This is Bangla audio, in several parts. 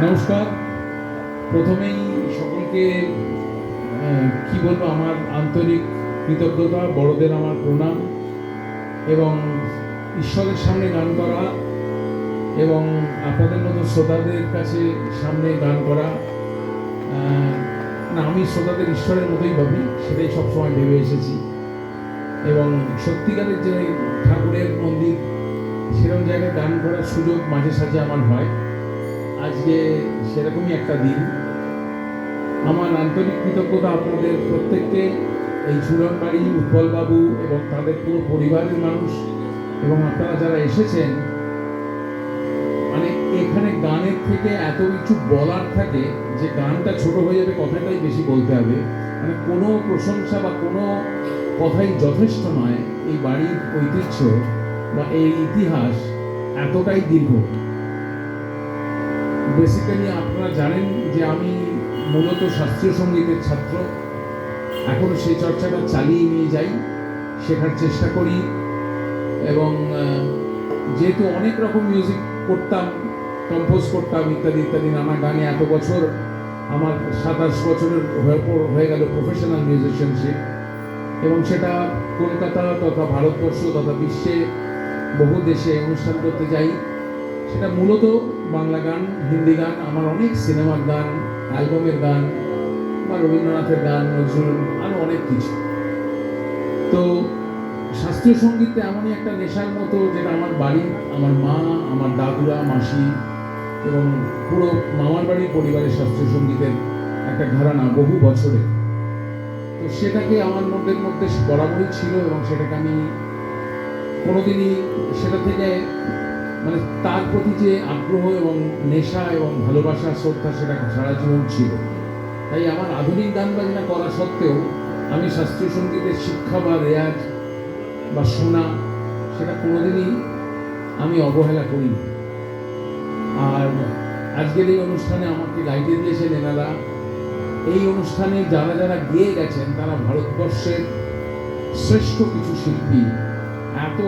নমস্কার। প্রথমেই সকলকে কি বলবো, আমার আন্তরিক কৃতজ্ঞতা, বড়দের আমার প্রণাম এবং ঈশ্বরের সামনে গান করা এবং আপনাদের মতো শ্রোতাদের কাছে সামনে গান করা, না, আমি শ্রোতাদের ঈশ্বরের মতোই ভাবি, সেটাই সবসময় ভেবে এসেছি। এবং সত্যিকারের যে ঠাকুরের মন্দির, সেরকম জায়গায় গান করার সুযোগ মাঝে সাঝে আমার হয়। আজকে সেরকমই একটা দিন। আমার আন্তরিক কৃতজ্ঞতা আপনাদের প্রত্যেককে, এই ঝুলনবাড়ি, উৎপলবাবু এবং তাদের পুরো পরিবারের মানুষ এবং আপনারা যারা এসেছেন। মানে এখানে গানের থেকে এত কিছু বলার থাকে যে গানটা ছোট হয়ে যাবে, কথাটাই বেশি বলতে হবে। মানে কোনো প্রশংসা বা কোনো কথাই যথেষ্ট নয়। এই বাড়ির ঐতিহ্য বা এই ইতিহাস এতটাই দীর্ঘ। বেসিক্যালি আপনারা জানেন যে আমি মূলত শাস্ত্রীয় সঙ্গীতের ছাত্র। এখনও সেই চর্চাটা চালিয়ে নিয়ে যাই, শেখার চেষ্টা করি। এবং যেহেতু অনেক রকম মিউজিক করতাম, কম্পোজ করতাম ইত্যাদি ইত্যাদি নানা গানে, এত বছর আমার 27 বছরের হয়ে গেল প্রফেশনাল মিউজিশিয়ানশিপ। এবং সেটা কলকাতা তথা ভারতবর্ষ তথা বিশ্বে বহু দেশে অনুষ্ঠান করতে যাই। সেটা মূলত বাংলা গান, হিন্দি গান, আমার অনেক সিনেমার গান, অ্যালবামের গান বা রবীন্দ্রনাথের গান, নজরুল, আরও অনেক কিছু। তো শাস্ত্রীয় সঙ্গীতে এমনই একটা নেশার মতো, যেটা আমার বাড়ি, আমার মা, আমার দাদুরা, মাসি এবং পুরো মামার বাড়ির পরিবারের শাস্ত্রীয় সঙ্গীতের একটা ঘরানা বহু বছরের। তো সেটাকে আমার মধ্যে বরাবরই ছিল এবং সেটাকে আমি কোনোদিনই সেটা থেকে মানে তার প্রতি যে আগ্রহ এবং নেশা এবং ভালোবাসা, শ্রদ্ধা, সেটা সারা জীবন ছিল। তাই আমার আধুনিক গান বাজনা করা সত্ত্বেও আমি শাস্ত্রীয় সঙ্গীতের শিক্ষা বা রেয়াজ বা শোনা, সেটা কোনোদিনই আমি অবহেলা করিনি। আর আজকের এই অনুষ্ঠানে আমাকে গাইতে দিয়েছেন এনারা। এই অনুষ্ঠানে যারা যারা গেয়ে গেছেন তারা ভারতবর্ষের শ্রেষ্ঠ কিছু শিল্পী, এত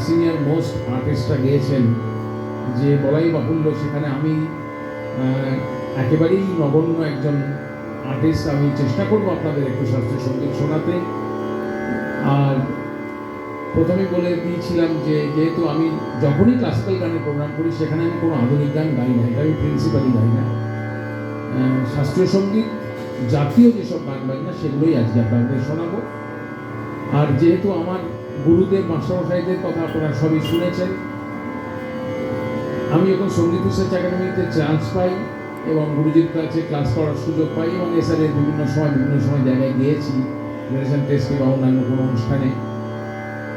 সিনিয়র মোস্ট আর্টিস্টরা গেয়েছেন যে বলাই বাহুল্য। সেখানে আমি একেবারেই নগণ্য একজন আর্টিস্ট। আমি চেষ্টা করবো আপনাদের একটু শাস্ত্রীয় সঙ্গীত শোনাতে। আর প্রথমে বলে দিয়েছিলাম যে যেহেতু আমি যখনই ক্লাসিক্যাল গানের প্রোগ্রাম করি, সেখানে আমি কোনো আধুনিক গান গাই না, এটা আমি প্রিন্সিপালি গাই না। শাস্ত্রীয় সঙ্গীত জাতীয় যেসব গান বাজনা, সেগুলোই আজকে আপনাদের শোনাবো। আর যেহেতু আমার গুরুদেব, মাস্টারমশাইদের কথা আপনারা সবই শুনেছেন, আমি যখন সঙ্গীত রিসার্চ একাডেমিতে চান্স পাই এবং গুরুজির কাছে ক্লাস করার সুযোগ পাই এবং এসআরের বিভিন্ন সময় জায়গায় গিয়েছি, গ্রাজুয়েশন টেস্টে বা অন্যান্য কোনো অনুষ্ঠানে,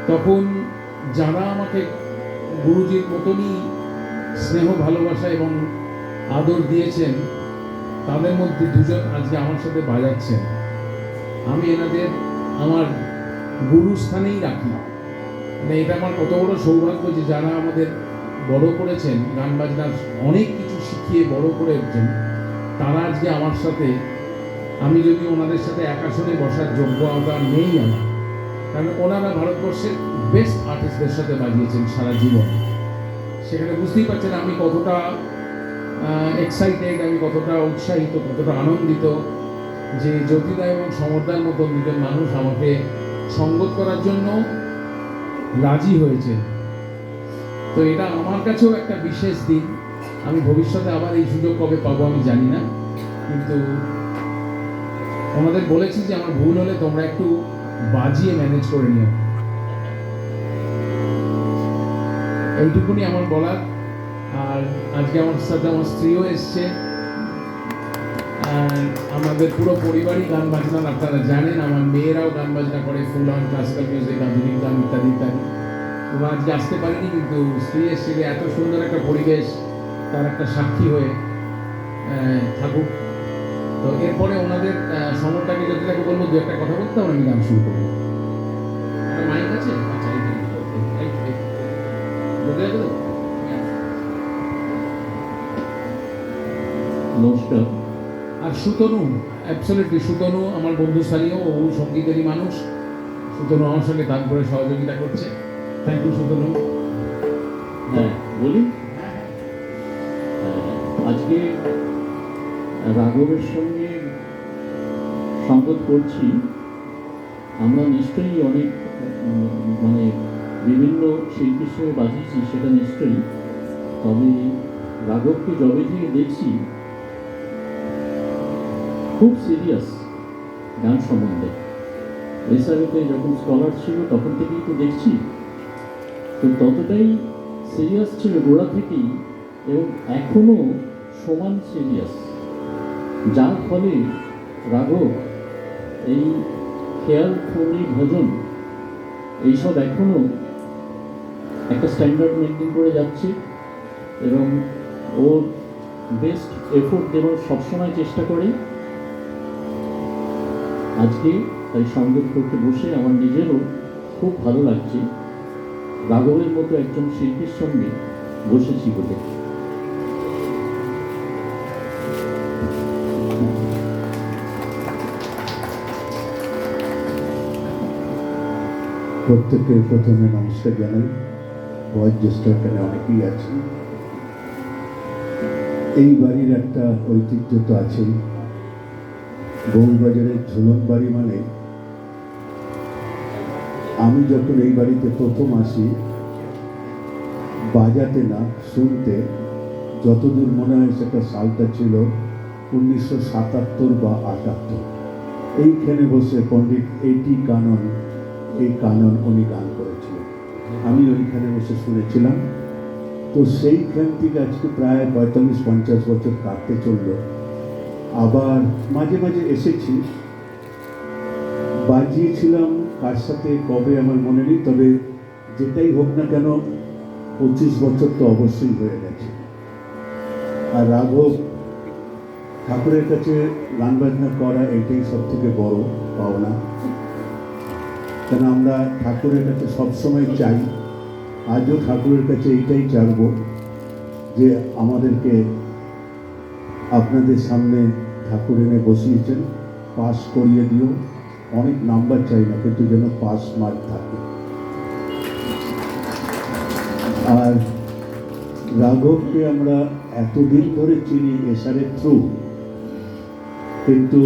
তখন যারা আমাকে গুরুজির মতনই স্নেহ, ভালোবাসা এবং আদর দিয়েছেন, তাদের মধ্যে দুজন আজকে আমার সাথে বাজাচ্ছেন। আমি এনাদের আমার গুরু স্থানেই রাখি। মানে এটা আমার কত বড় সৌভাগ্য যে যারা আমাদের বড় করেছেন, গান বাজনার অনেক কিছু শিখিয়ে বড় করেছেন, তারা আজকে আমার সাথে, আমি যদি ওনাদের সাথে এক আসনে বসার যোগ্যতা নেই আমার, কারণ ওনারা ভারতবর্ষের বেস্ট আর্টিস্টদের সাথে বাজিয়েছেন সারা জীবন। সেখানে বুঝতেই পারছেন আমি কতটা এক্সাইটেড, আমি কতটা উৎসাহিত, কতটা আনন্দিত যে জ্যোতিদা এবং সমরদার মতো দুজন মানুষ আমাকে সঙ্গত করার জন্য রাজি হয়েছে। তো এটা আমার কাছেও একটা বিশেষ দিন। আমি ভবিষ্যতে আবার এই সুযোগ কবে পাবো আমি জানি না, কিন্তু ওনাদের বলেছি যে আমার ভুল হলে তোমরা একটু বাজিয়ে ম্যানেজ করে নিও, এইটুকুনি আমার বলার। আর আজকে আমার সাথে আমার স্ত্রীও এসছে। আমাদের পুরো পরিবারই গান বাজনা, আপনারা জানেন আমার মেয়েরাও গান বাজনা করে, ফুল অন ক্লাসিক্যাল মিউজিক, আধুনিক গান ইত্যাদি ইত্যাদি। তোমরা আজকে আসতে পারিনি, কিন্তু স্ত্রী এসছে, এত সুন্দর একটা পরিবেশ, তার একটা সাক্ষী হয়ে থাকুক। তো এরপরে ওনাদের সমরটাকে যদি তাকে বলবো দু একটা কথা বলতে, আমরা গান শুরু করবো। মাইক আছে? আচ্ছা, নমস্কার। আর সুতনু, অ্যাবসলিউটলি সুতনু আমার বন্ধু স্থানীয়, ও সঙ্গীতেরই মানুষ। সুতনু আমার সঙ্গে গান করে সহযোগিতা করছে। Thank you Sutanu. হ্যাঁ, বলি। আজকে রাঘবের সঙ্গে সঙ্গত করছি। আমরা নিশ্চয়ই অনেক মানে বিভিন্ন শিল্পীর সঙ্গে বাজিয়েছি, সেটা নিশ্চয়ই। তবে রাঘবকে যবে থেকে দেখছি খুব সিরিয়াস গান সম্বন্ধে। এসআরএতে যখন স্কলার ছিল তখন থেকেই তো দেখছি, তো ততটাই সিরিয়াস ছিল গোড়া থেকেই এবং এখনও সমান সিরিয়াস, যার ফলে রাঘব এই খেয়াল ফোনি ভজন এইসব এখনও একটা স্ট্যান্ডার্ড মেনটেন করে যাচ্ছে এবং ওর বেস্ট এফোর্ট দেওয়ার সবসময় চেষ্টা করে। আজকে তাই সঙ্গীত করতে বসে আমার নিজেরও খুব ভালো লাগছে, রাঘবের মতো একজন শিল্পীর সঙ্গে বসেছি বলে। প্রত্যেকের প্রথমে নমস্কার জানাই। বয়োজ্যেষ্ঠ এখানে অনেকেই আছেন। এই বাড়ির একটা ঐতিহ্য তো আছেই। বউবাজারের ঝুলন বাড়ি মানে, আমি যখন এই বাড়িতে প্রথম আসি, বাজাতে না শুনতে, যতদূর মনে হয় সেটা সালটা ছিল 1977 বা 78। এইখানে বসে পণ্ডিত এটি কানন, এই কানন উনি গান করেছিলেন, আমি ওইখানে বসে শুনেছিলাম। তো সেইখান থেকে আজকে প্রায় 45-50 বছর কাটতে চলল। আবার মাঝে মাঝে এসেছি, বাজিয়েছিলাম কার সাথে কবে আমার মনে নেই, তবে যেটাই হোক না কেন 25 বছর তো অবশ্যই হয়ে গেছে। আর রাঘব ঠাকুরের কাছে গান বাজনা করা এটাই সব থেকে বড় পাওনা, কেন আমরা ঠাকুরের কাছে সবসময় চাই, আজও ঠাকুরের কাছে এইটাই চাইব যে আমাদেরকে আপনাদের সামনে ঠাকুর এনে বসিয়েছেন, পাস করিয়ে দিও। অনেক নাম্বার চাই না, কিন্তু যেন পাস মার্ক থাকে। আর রাঘবকে আমরা এতদিন ধরে চিনি এসআরের থ্রু, কিন্তু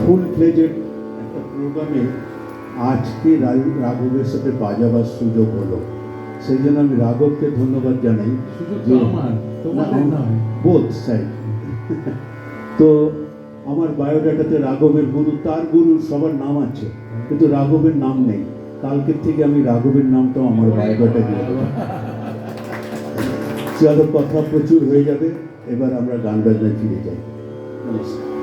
ফুল ফ্লেজেড একটা প্রোগ্রামে আজকে রাঘবের সাথে বাজাবার সুযোগ হলো, সেই জন্য আমি রাঘবকে ধন্যবাদ জানাই। সুযোগটা আমার, তোমাদের নয়। বোধ সাইড। তো আমার বায়োডাটাতে রাঘবের গুরু, তার গুরু সবার নাম আছে, কিন্তু রাঘবের নাম নেই। কালকের থেকে আমি রাঘবের নামটাও আমার বায়োডাটা দিয়ে দেবো। চলো, কথা প্রচুর হয়ে যাবে, এবার আমরা গান বাজনায় ফিরে যাই। নমস্কার।